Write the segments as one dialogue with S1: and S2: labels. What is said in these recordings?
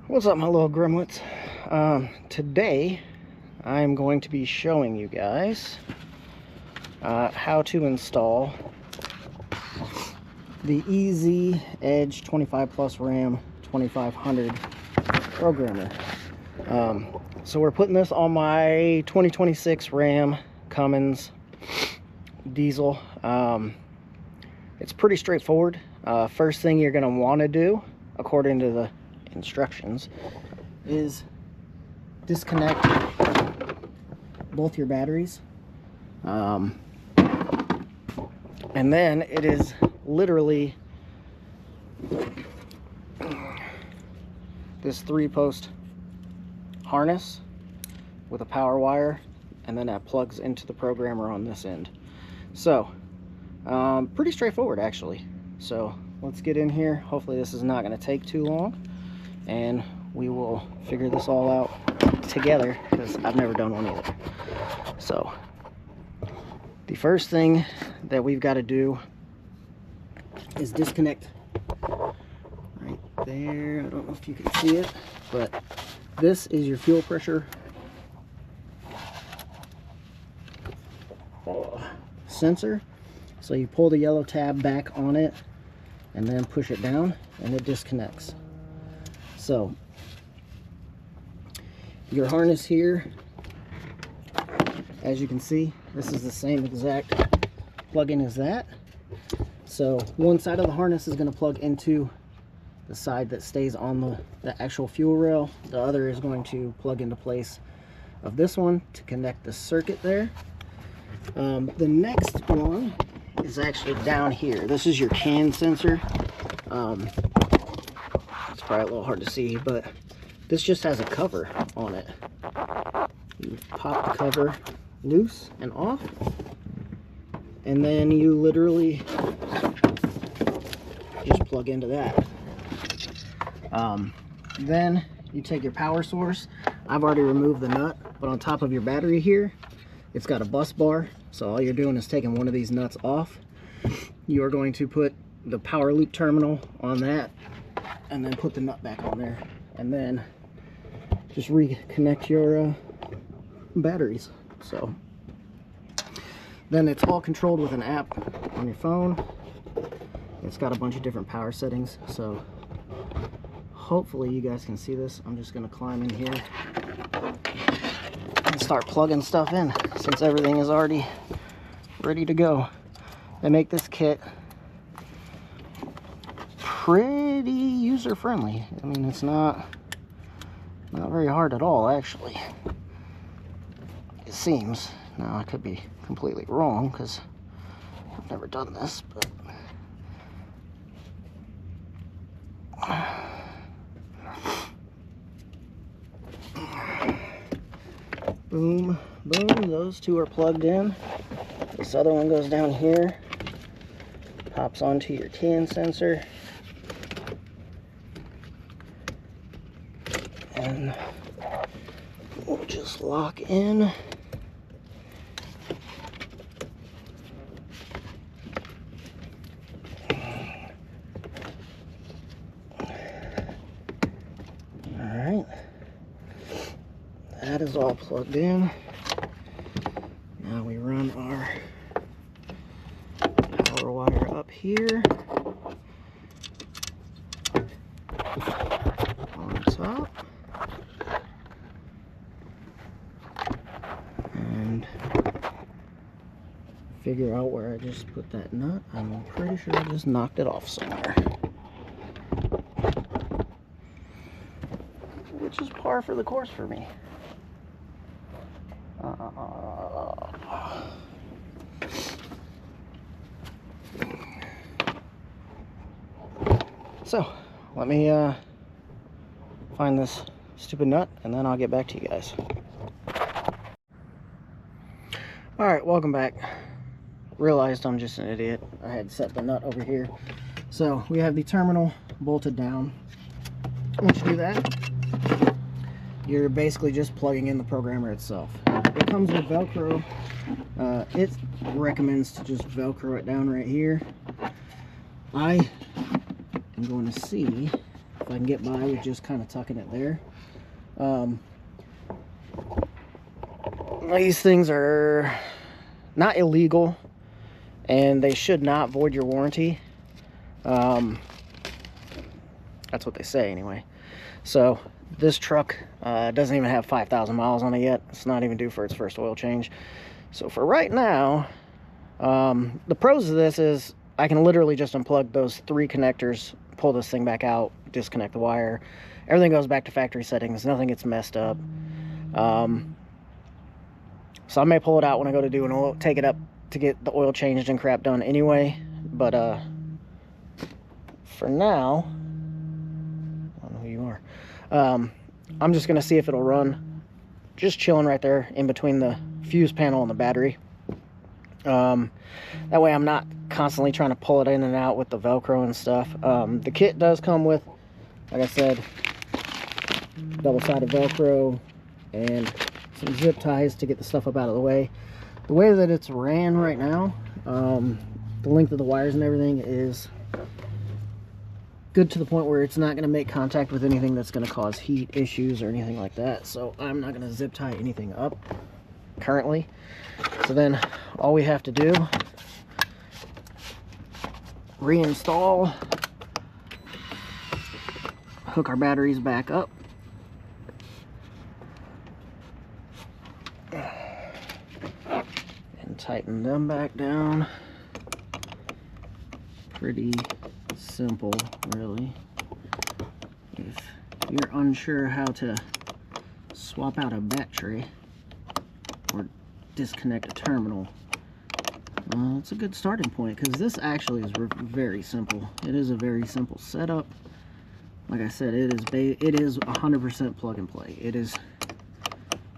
S1: What's up, my little gremlins? Today I'm going to be showing you guys how to install the EZ Edge 25 Plus RAM 2500 programmer. So we're putting this on my 2026 Ram Cummins diesel. It's pretty straightforward. First thing you're going to want to do, according to the instructions, is disconnect both your batteries, and then it is literally this 3-post harness with a power wire, and then that plugs into the programmer on this end. So pretty straightforward, actually. So let's get in here. Hopefully this is not going to take too long, and we will figure this all out together, because I've never done one either. So the first thing that we've got to do is disconnect right there. I don't know if you can see it, but this is your fuel pressure sensor. So you pull the yellow tab back on it and then push it down, and it disconnects. So your harness here, as you can see, this is the same exact plug-in as that. So one side of the harness is going to plug into the side that stays on the actual fuel rail. The other is going to plug into place of this one to connect the circuit there. The next one is actually down here. This is your CAN sensor. It's probably a little hard to see, but this just has a cover on it. You pop the cover loose and off, and then you literally just plug into that. Then you take your power source. I've already removed the nut, but on top of your battery here, it's got a bus bar. So all you're doing is taking one of these nuts off. You are going to put the power loop terminal on that, and then put the nut back on there, and then just reconnect your batteries. So then it's all controlled with an app on your phone. It's got a bunch of different power settings, so hopefully you guys can see this. I'm just going to climb in here and start plugging stuff in, since everything is already ready to go. They make this kit pretty user-friendly. I mean, it's not very hard at all, actually. It seems. Now, I could be completely wrong, because I've never done this, but boom, boom, those two are plugged in. This other one goes down here, pops onto your CAN sensor, and we'll just lock in. Alright, that is all plugged in. Now we run our power wire up here on top, and figure out where I just put that nut. I'm pretty sure I just knocked it off somewhere, which is par for the course for me. So let me find this stupid nut, and then I'll get back to you guys. Alright, welcome back. Realized I'm just an idiot. I had set the nut over here. So we have the terminal bolted down. Once you do that, you're basically just plugging in the programmer itself. It comes with Velcro. It recommends to just Velcro it down right here. I am going to see if I can get by with just kind of tucking it there. These things are not illegal, and they should not void your warranty. That's what they say anyway. So this truck doesn't even have 5,000 miles on it yet. It's not even due for its first oil change. So for right now, the pros of this is I can literally just unplug those 3 connectors, pull this thing back out, disconnect the wire. Everything goes back to factory settings. Nothing gets messed up. So I may pull it out when I go to do an oil, take it up to get the oil changed and crap done anyway. But for now, I don't know who you are. I'm just gonna see if it'll run. Just chilling right there in between the fuse panel and the battery. That way I'm not constantly trying to pull it in and out with the Velcro and stuff. The kit does come with, like I said, double-sided Velcro and some zip ties to get the stuff up out of the way. The way that it's ran right now, the length of the wires and everything is good to the point where it's not going to make contact with anything that's going to cause heat issues or anything like that. So I'm not going to zip tie anything up currently. So then all we have to do, reinstall, hook our batteries back up, and tighten them back down. Pretty simple, really. If you're unsure how to swap out a battery or disconnect a terminal, it's a good starting point, because this actually is very simple. It is a very simple setup. Like I said, it is 100% plug and play. It is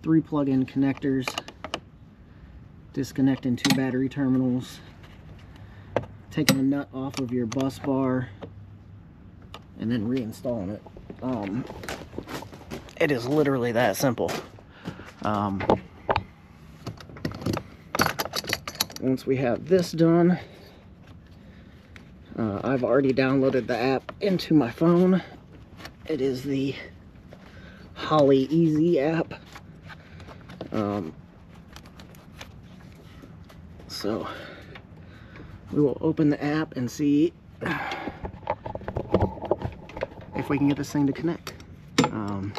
S1: 3 plug-in connectors, disconnecting 2 battery terminals, taking a nut off of your bus bar, and then reinstalling it. It is literally that simple. Once we have this done, I've already downloaded the app into my phone. It is the Holley Easy app. So we will open the app and see if we can get this thing to connect. And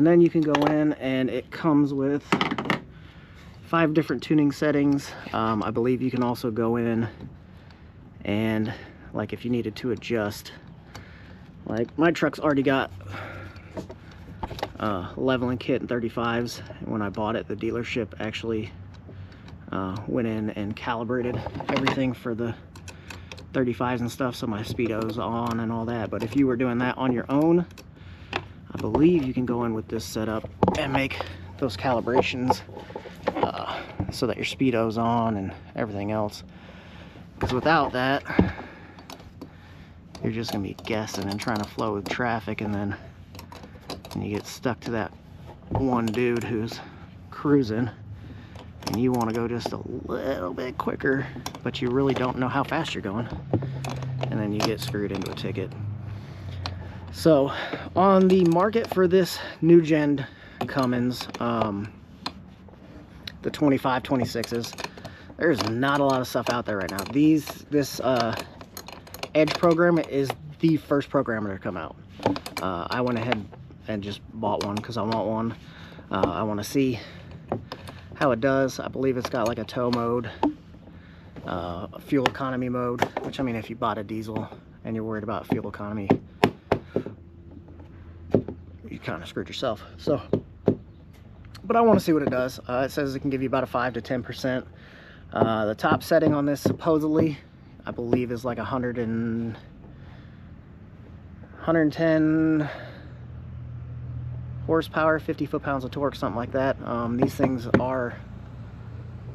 S1: then you can go in, and it comes with 5 different tuning settings. I believe you can also go in and, like, if you needed to adjust, like my truck's already got leveling kit and 35s. And when I bought it, the dealership actually went in and calibrated everything for the 35s and stuff, so my speedo's on and all that. But if you were doing that on your own, I believe you can go in with this setup and make those calibrations so that your speedo's on and everything else. Because without that, you're just gonna be guessing and trying to flow with traffic, and then you get stuck to that one dude who's cruising, and you want to go just a little bit quicker, but you really don't know how fast you're going, and then you get screwed into a ticket. So on the market for this new gen Cummins, the 25, 26s, there's not a lot of stuff out there right now. This Edge program is the first programmer to come out. I went ahead and just bought one because I want one. I want to see how it does. I believe it's got like a tow mode, a fuel economy mode, which, I mean, if you bought a diesel and you're worried about fuel economy, you kind of screwed yourself. So, but I want to see what it does. It says it can give you about a 5 to 10%. The top setting on this, supposedly, I believe, is like 110 horsepower, 50 foot-pounds of torque, something like that. These things are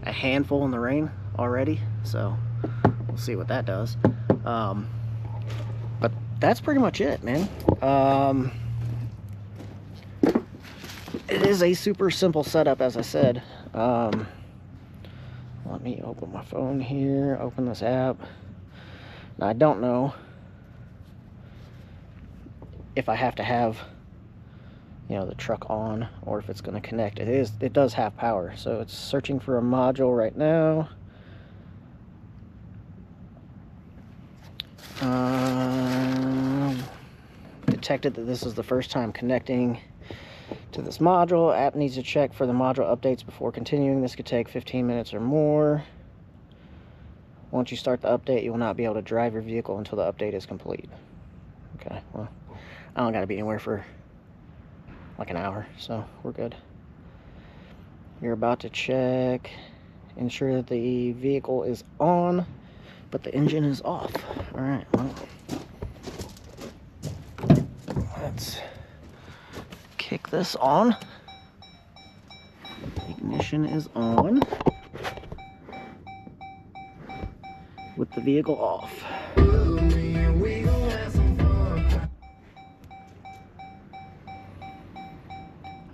S1: a handful in the rain already, so we'll see what that does. But that's pretty much it, man. It is a super simple setup, as I said. Let me open my phone here, open this app. Now, I don't know if I have to have, you know, the truck on, or if it's going to connect. It does have power, so it's searching for a module right now. Detected that this is the first time connecting to this module. App needs to check for the module updates before continuing. This could take 15 minutes or more. Once you start the update, you will not be able to drive your vehicle until the update is complete. Okay, well, I don't gotta be anywhere for like an hour, so we're good. You're about to check, ensure that the vehicle is on, but the engine is off. All right, well, let's kick this on. Ignition is on with the vehicle off.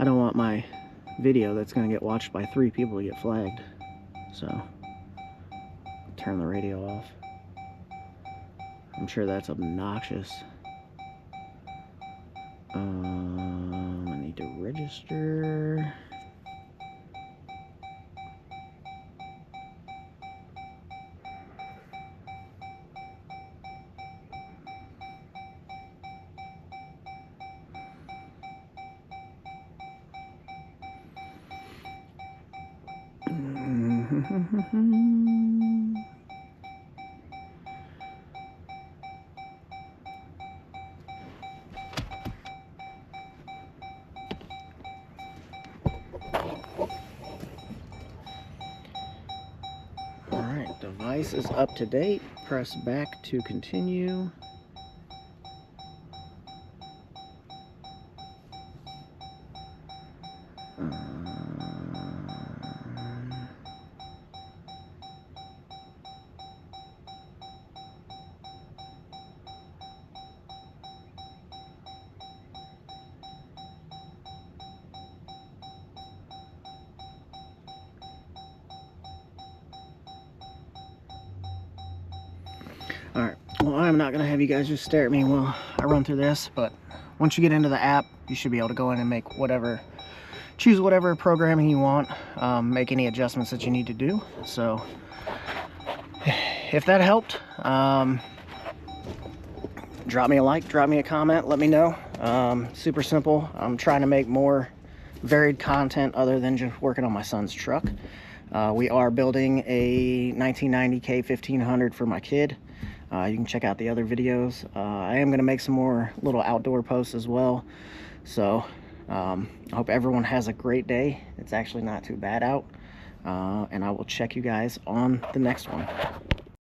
S1: I don't want my video that's going to get watched by 3 people to get flagged, so turn the radio off. I'm sure that's obnoxious. I need to register. Alright, device is up to date. Press back to continue. Alright, well, I'm not going to have you guys just stare at me while I run through this, but once you get into the app, you should be able to go in and make choose whatever programming you want, make any adjustments that you need to do. So, if that helped, drop me a like, drop me a comment, let me know. Super simple. I'm trying to make more varied content other than just working on my son's truck. We are building a 1990 K1500 for my kid. You can check out the other videos. I am going to make some more little outdoor posts as well. So I hope everyone has a great day. It's actually not too bad out. And I will check you guys on the next one.